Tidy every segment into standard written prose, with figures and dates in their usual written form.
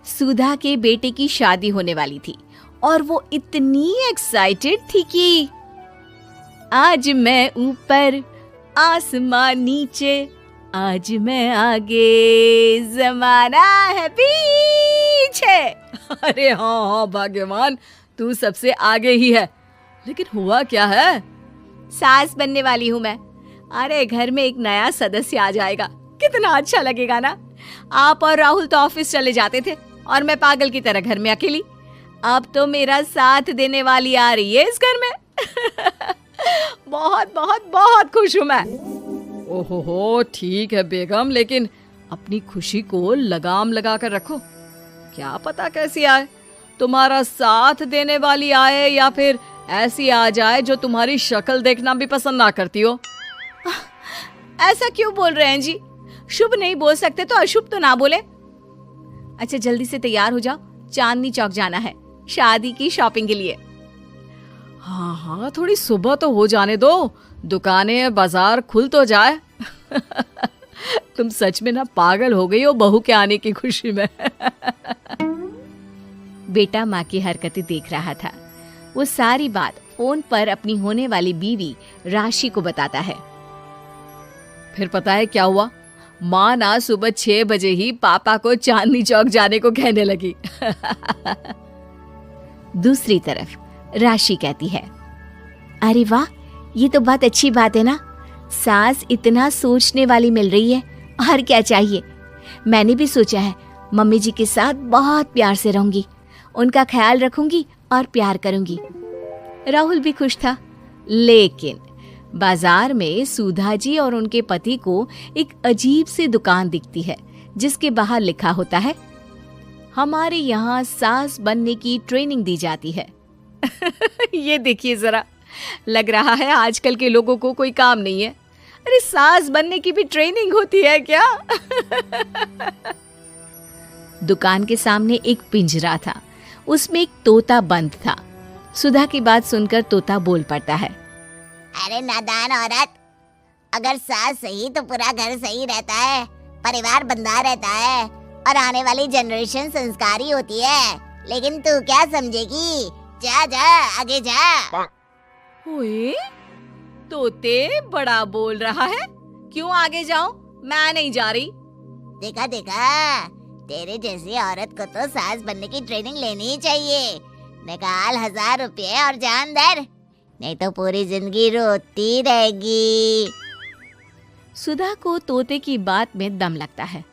सुधा के बेटे की शादी होने वाली थी और वो इतनी एक्साइटेड थी कि आज मैं ऊपर आसमान नीचे, आज मैं आगे जमाना है पीछे। अरे हाँ भाग्यवान, तू सबसे आगे ही है। लेकिन हुआ क्या है? सास बनने वाली हूँ मैं। अरे घर में एक नया सदस्य आ जाएगा, कितना अच्छा लगेगा ना। आप और राहुल तो ऑफिस चले जाते थे और मैं पागल की तरह घर में अकेली। अब तो मेरा साथ देने वाली आ रही है इस घर में। बहुत बहुत बहुत खुश हूँ मैं। ओहो ठीक है बेगम, लेकिन अपनी खुशी को लगाम लगा कर रखो। क्या पता कैसी आए, तुम्हारा साथ देने वाली आए या फिर ऐसी आ जाए जो तुम्हारी शक्ल देखना भी पसंद ना करती हो। ऐसा क्यों बोल रहे हैं जी? शुभ नहीं बोल सकते तो अशुभ तो ना बोले। अच्छा जल्दी से तैयार हो जाओ, चांदनी चौक जाना है शादी की शॉपिंग के लिए। हाँ हाँ, थोड़ी सुबह तो हो जाने दो, दुकानें बाजार खुल तो जाए। तुम सच में ना पागल हो गई हो बहू के आने की खुशी में। बेटा माँ की हरकतें देख रहा था। वो सारी बात फोन पर अपनी होने वाली बीवी राशि को बताता है। फिर पता है क्या हुआ? माँ ना सुबह 6 बजे ही पापा को चांदनी चौक जाने को कहने लगी। दूसरी तरफ राशि कहती है, अरे वाह, ये तो बहुत अच्छी बात है ना। सास इतना सोचने वाली मिल रही है, और क्या चाहिए। मैंने भी सोचा है मम्मी जी के साथ बहुत प्यार से रहूंगी, उनका ख्याल रखूंगी और प्यार करूंगी। राहुल भी खुश था। लेकिन बाजार में सुधा जी और उनके पति को एक अजीब सी दुकान दिखती है जिसके बाहर लिखा होता है, हमारे यहाँ सास बनने की ट्रेनिंग दी जाती है। ये देखिए जरा, लग रहा है आजकल के लोगों को कोई काम नहीं है। अरे सास बनने की भी ट्रेनिंग होती है क्या? दुकान के सामने एक पिंजरा था, उसमें एक तोता बंद था। सुधा की बात सुनकर तोता बोल पड़ता है, अरे नादान औरत, अगर सास सही तो पूरा घर सही रहता है, परिवार बंधा रहता है और आने वाली जनरेशन संस्कारी होती है। लेकिन तू क्या समझेगी? जा जा आगे जा। ओए, तोते बड़ा बोल रहा है, क्यों आगे जाऊं? मैं नहीं जा रही। देखा देखा, तेरे जैसी औरत को तो सास बनने की ट्रेनिंग लेनी ही चाहिए। निकाल 1000 रुपये और जान दर, नहीं तो पूरी जिंदगी रोती रहेगी। सुधा को तोते की बात में दम लगता है।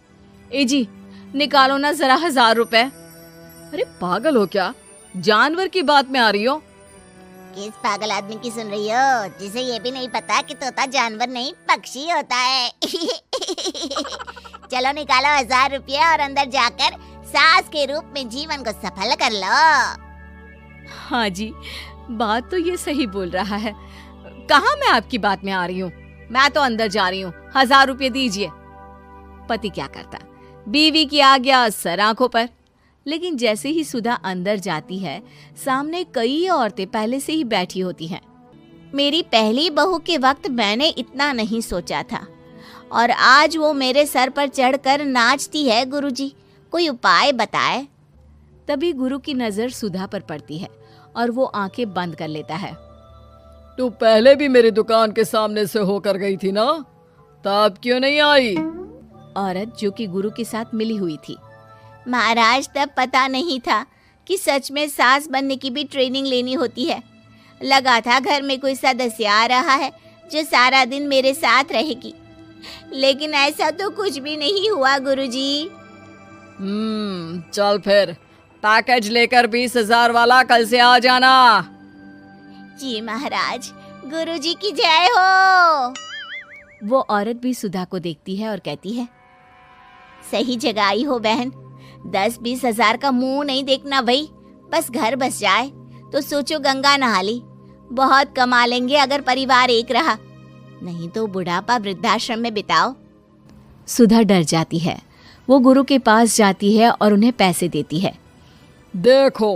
ए जी, निकालो ना जरा 1000 रुपए। अरे पागल हो क्या? जानवर की बात में आ रही हो? किस पागल आदमी की सुन रही हो, जिसे ये भी नहीं पता कि तोता जानवर नहीं पक्षी होता है। चलो निकालो 1000 रुपये और अंदर जाकर सास के रूप में जीवन को सफल कर लो। हाँ जी, बात तो ये सही बोल रहा है। कहाँ मैं आपकी बात में आ रही हूँ? मैं तो अंदर जा रही हूँ, 1000 रुपये दीजिए। पति क्या करता, बीवी की आज्ञा सर आंखों पर। लेकिन जैसे ही सुधा अंदर जाती है, सामने कई औरतें पहले से ही बैठी होती हैं। मेरी पहली बहू के वक्त मैंने इतना नहीं सोचा था, और आज वो मेरे सर पर चढ़कर नाचती है। गुरुजी, कोई उपाय बताए। तभी गुरु की नजर सुधा पर पड़ती है और वो आंखें बंद कर लेता है। तू पहले भी मेरी दुकान के सामने से होकर गई थी ना, तब क्यों नहीं आई? औरत जो कि गुरु के साथ मिली हुई थी। महाराज, तब पता नहीं था कि सच में सास बनने की भी ट्रेनिंग लेनी होती है। लगा था घर में कोई सदस्य आ रहा है जो सारा दिन मेरे साथ रहेगी, लेकिन ऐसा तो कुछ भी नहीं हुआ गुरुजी। चल फिर पैकेज लेकर 20,000 वाला कल से आ जाना। जी महाराज, गुरुजी की जय हो। वो औरत भी सुधा को देखती है और कहती है, सही जगह आई हो बहन। 10-20 हजार का मुंह नहीं देखना भाई, बस घर बस जाए तो सोचो गंगा नहा ली। बहुत कमा लेंगे अगर परिवार एक रहा, नहीं तो बुढ़ापा वृद्धाश्रम में बिताओ। सुधा डर जाती है। वो गुरु के पास जाती है और उन्हें पैसे देती है। देखो,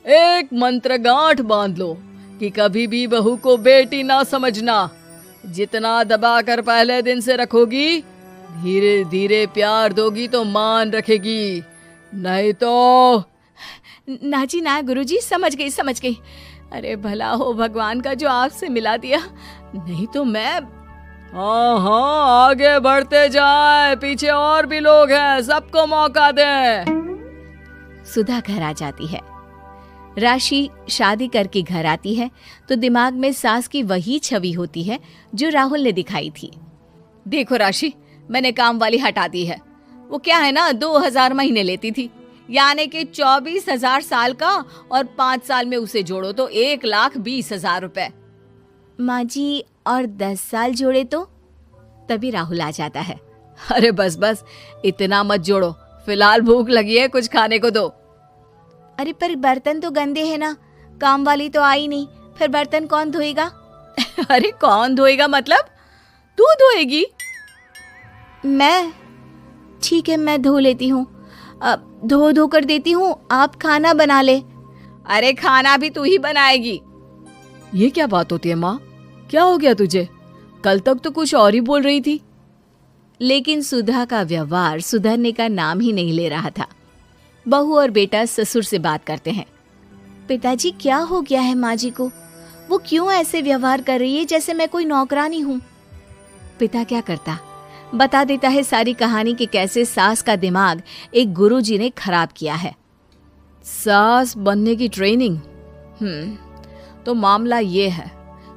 एक मंत्र गांठ बांध लो कि कभी भी बहू को बेटी ना समझना। जितना दबाकर पहले दिन से रखोगी, धीरे धीरे प्यार दोगी तो मान रखेगी। नहीं तो। ना जी ना गुरुजी, समझ गई। अरे भला हो भगवान का जो आपसे मिला दिया, नहीं तो मैं। हाँ हाँ, आगे बढ़ते जाए, पीछे और भी लोग हैं, सबको मौका दे। सुधा घर आ जाती है। राशि शादी करके घर आती है तो दिमाग में सास की वही छवि होती है जो राहुल ने दिखाई थी। देखो राशि, मैंने काम वाली हटा दी है। वो क्या है ना, 2000 महीने लेती थी, यानी कि 24,000 साल का, और 5 साल में उसे जोड़ो तो 1,20,000 रुपए। माँ जी, और 10 साल जोड़े तो? तभी राहुल आ जाता है। अरे बस बस, इतना मत जोड़ो, फिलहाल भूख लगी है, कुछ खाने को दो। अरे पर बर्तन तो गंदे हैं ना, काम वाली तो आई नहीं, फिर बर्तन कौन धोएगा? अरे कौन धोएगा मतलब? तू धोएगी? मैं? ठीक है, मैं धो लेती हूँ। अब धो कर देती हूँ, आप खाना बना ले। अरे खाना भी तू ही बनाएगी? ये क्या बात होती है माँ, क्या हो गया तुझे? कल तक तो कुछ और ही बोल रही थी। लेकिन सुधा का व्यवहार सुधरने का नाम ही नहीं ले रहा था। बहू और बेटा ससुर से बात करते हैं। पिताजी, क्या हो गया है माँ जी को? वो क्यों ऐसे व्यवहार कर रही है जैसे मैं कोई नौकरानी हूँ? पिता क्या करता, बता देता है सारी कहानी कि कैसे सास का दिमाग एक गुरुजी ने खराब किया है। सास बनने की ट्रेनिंग? तो मामला ये है,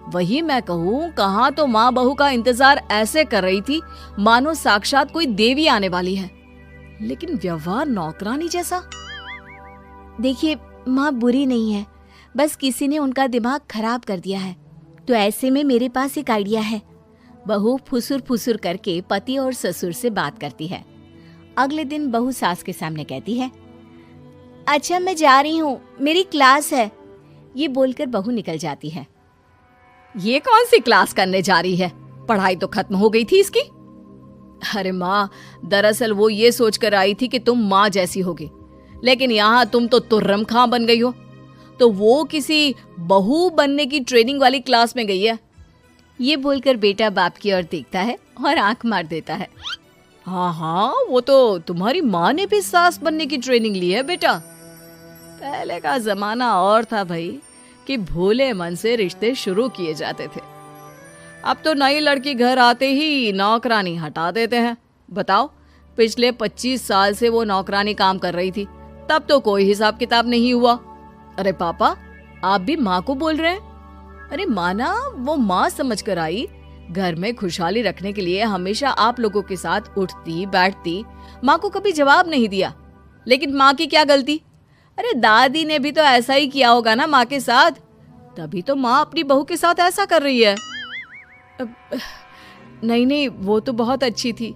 वही मैं कहूँ, कहाँ तो माँ बहू का इंतजार ऐसे कर रही थी मानो साक्षात कोई देवी आने वाली है, लेकिन व्यवहार नौकरानी जैसा। देखिए, माँ बुरी नहीं है, बस किसी ने उनका दिमाग खराब कर दिया है। तो ऐसे में मेरे पास एक आइडिया है। बहू फुसुर फुसुर करके पति और ससुर से बात करती है। अगले दिन बहू सास के सामने कहती है, अच्छा मैं जा रही हूँ, मेरी क्लास है। ये बोलकर बहू निकल जाती है। ये कौन सी क्लास करने जा रही है? पढ़ाई तो खत्म हो गई थी इसकी। अरे माँ, दरअसल वो ये सोचकर आई थी कि तुम माँ जैसी होगी, लेकिन यहाँ तुम तो तुर्रम खां बन गई हो। तो वो किसी बहू बनने की ट्रेनिंग वाली क्लास में गई है। ये बोलकर बेटा बाप की ओर देखता है और आंख मार देता है। हाँ हाँ, वो तो तुम्हारी माँ ने भी सास बनने की ट्रेनिंग ली है बेटा। पहले का जमाना और था भाई, कि भोले मन से रिश्ते शुरू किए जाते थे। अब तो नई लड़की घर आते ही नौकरानी हटा देते हैं। बताओ, पिछले 25 साल से वो नौकरानी काम कर रही थी, तब तो कोई हिसाब किताब नहीं हुआ। अरे पापा, आप भी माँ को बोल रहे हैं? अरे माना, वो माँ समझ कर आई, घर में खुशहाली रखने के लिए हमेशा आप लोगों के साथ उठती बैठती, माँ को कभी जवाब नहीं दिया। लेकिन माँ की क्या गलती? अरे दादी ने भी तो ऐसा ही किया होगा ना माँ के साथ, तभी तो माँ अपनी बहू के साथ ऐसा कर रही है। नहीं, वो तो बहुत अच्छी थी,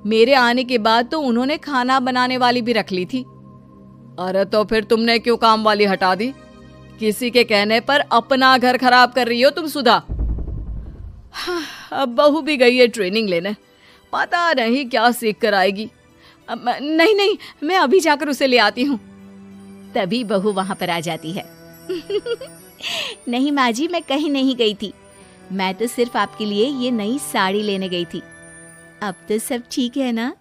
मेरे आने के बाद तो उन्होंने खाना बनाने वाली भी रख ली थी। अरे तो फिर तुमने क्यों काम वाली हटा दी? किसी के कहने पर अपना घर खराब कर रही हो तुम सुधा। अब बहू भी गई है ट्रेनिंग लेने, पता नहीं क्या सीख कर आएगी। नहीं, मैं अभी जाकर उसे ले आती हूँ। तभी बहू वहां पर आ जाती है। नहीं माँ जी, मैं कहीं नहीं गई थी, मैं तो सिर्फ आपके लिए ये नई साड़ी लेने गई थी। अब तो सब ठीक है ना?